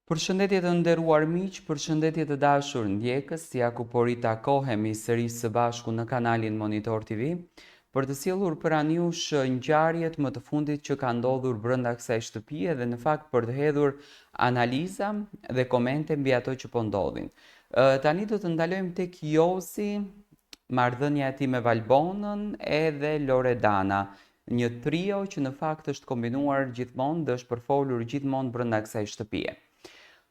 Përshëndetje të nderuar miq, përshëndetje të dashur ndjekës, ja ku po ritakohemi sërish së bashku në kanalin Monitor TV për të sjellur pranë jush ngjarjet më të fundit që kanë ndodhur brenda kësaj shtëpie dhe në fakt për të hedhur analiza dhe komente mbi ato që po ndodhin. Tani do të ndalojmë tek Jozi, marrëdhënia e tij me Valbonën edhe Loredana, një trio që në fakt është kombinuar gjithmonë dhe është përfolur gjithmonë brenda kësaj shtëpie.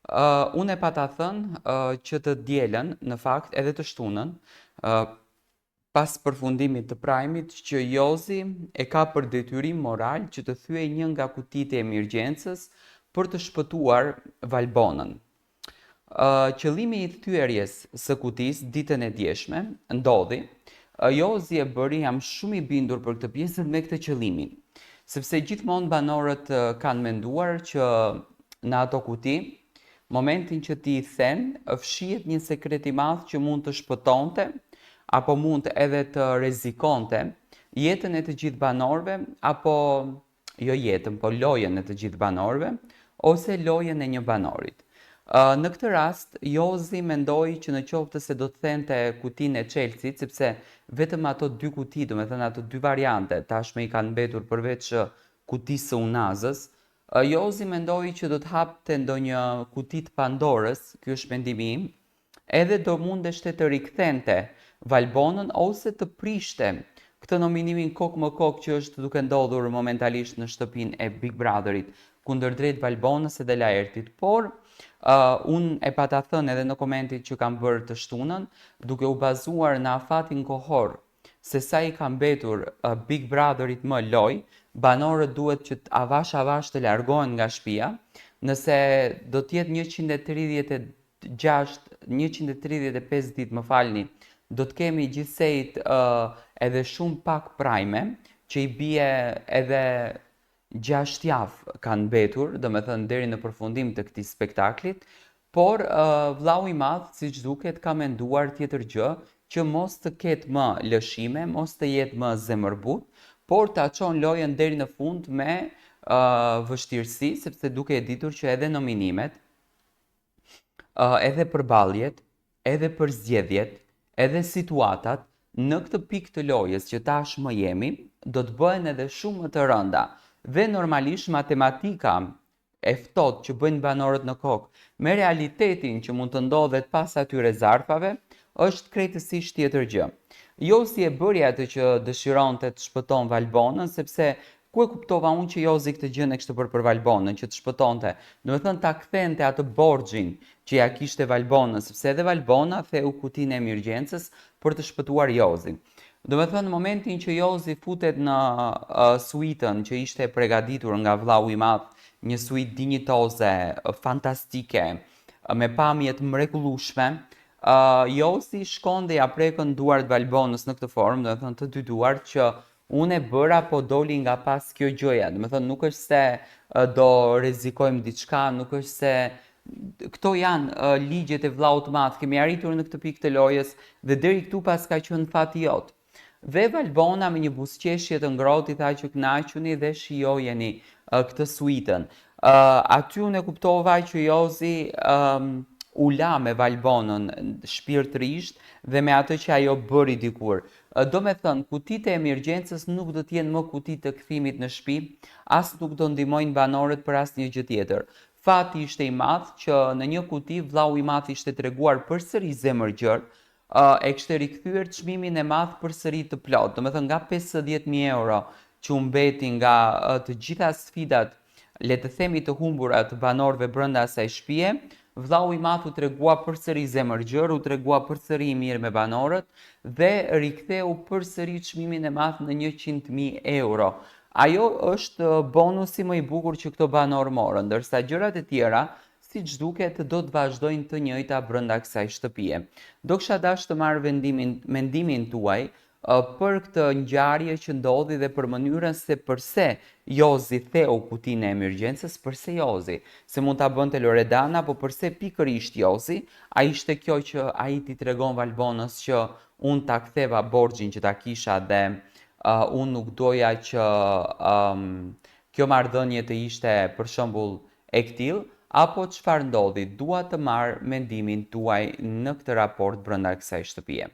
Unë e pata thënë që të dielën, në fakt, edhe të shtunën, pas përfundimit të prajmit, që Jozi e ka për detyrim moral që të thyej një nga kutitë e emergjencës për të shpëtuar Valbonën. Qëllimi i thyerjes së kutisë ditën e djeshme ndodhi. Jozi e bëri, jam shumë i bindur për këtë pjesë me këtë qëllimin, sepse gjithmonë banorët kanë menduar që në ato kuti, momentin që ti i then, fshihet një sekret i madh që mund të shpëtonte, apo mund edhe të rrezikonte jetën e të gjithë banorëve, apo jo jetën, po lojën e të gjithë banorëve, ose lojën e një banorit. Në këtë rast, Jozi mendoi që në qoftë se do të thente kutinë e Chelsea, sepse vetëm ato dy kuti, do me thënë ato dy variante, tashme i kanë mbetur përveç kutisë së Unazës, Jozi mendoi që do të hapte ndonjë kuti të Pandorës, ky është mendimi im, edhe do mundeshte të rikthente Valbonën ose të prishte këtë nominimin kokë më kokë që është duke ndodhur momentalisht në shtëpinë e Big Brotherit kundërdrejt Valbonës edhe Laertit. Por unë e pata thënë edhe në komentit që kam bërë të shtunën, duke u bazuar në afatin kohor se sa i ka mbetur Big Brotherit më loj, banorët duhet që avash të largohen nga shtëpia, nëse do t'jetë 135 ditë, më falni, do të kemi gjithsejt edhe shumë pak prajme, që i bie edhe 6 javë kanë mbetur, do me thënë deri në përfundim të këtij spektaklit, por vllau i madh, siç duket, ka menduar tjetër gjë, që mos të ketë më lëshime, mos të jetë më zemërbut, por ta çon lojën deri në fund me vështirësi, sepse duke e ditur që edhe nominimet, edhe përballjet, edhe përzgjedhjet, edhe situatat në këtë pikë të lojës që tashmë jemi, do të bëhen edhe shumë më të rënda. Dhe normalisht matematika e ftohtë që bëjnë banorët në kokë me realitetin që mund të ndodhet pas atyre zarfave, është krejtësisht tjetër gjë. Jozi e bëri atë që dëshironte të shpëton Valbonën, sepse ku e kuptova unë që Jozi këtë gjën e kishte bërë për Valbonën, që të shpëtonte, do të thënë ta kthente atë borxhin që ja kishte Valbonën, sepse edhe Valbona theu kutinë e emergjencës për të shpëtuar Jozin. Do të thënë në momentin që Jozi futet në suitën që ishte përgatitur nga vllau i madh, një suitë dinjitoze, fantastike, me pamje të mrekullueshme, Jozi shkon dhe ja prekën duart Valbonës në këtë formë, do të thënë të dy duart që unë e bëra po doli nga pas kjo gjëja. Do të thënë nuk është se do rrezikojmë diçka, nuk është se këto janë ligjet e vllaut të madh. Kemi arritur në këtë pikë të lojës dhe deri këtu pas ka qenë fati jot. Dhe Valbona me një buzëqeshje të ngrohtë i tha që kënaquni dhe shijojeni këtë suitën. Aty unë e kuptova që Jozi u la me Valbonën shpirtërisht dhe me atë që ajo bëri dikur. Do me thënë, kutitë e emergjencës nuk do t'jenë më kutitë të kthimit në shtëpi, as nuk do ndihmojnë banorët për asnjë gjë tjetër. Fati ishte i madh që në një kuti vllau i madh ishte treguar përsëri zemërgjër, e kishte rikthyer çmimin e madh përsëri të plot. Do me thënë nga 50.000 euro që u mbeti nga të gjitha sfidat, le të themi të humbura të banorëve brenda asaj shtëpie, vllau i madh u tregua përsëri zemërgjër, u tregua përsëri i mirë me banorët dhe riktheu përsëri çmimin e madh në 100.000 euro. Ajo është bonusi më i bukur që këto banorë morën, ndërsa gjërat e tjera, siç duket, do të vazhdojnë të njëjta brenda kësaj shtëpie. Do kisha dashur të marr mendimin tuaj për këtë ngjarje që ndodhi dhe për mënyrën se përse Jozi theu kutinë e emergjencës, përse Jozi, se mund ta bënte Loredana, po përse pikërisht Jozi, a ishte kjo që ai t'i tregon Valbonës që unë ta ktheva borxhin që ta kisha dhe unë nuk doja që kjo marrëdhënie të ishte për shembull e ktill, apo çfarë ndodhi? Dua të marr mendimin tuaj në këtë raport brenda kësaj shtëpie.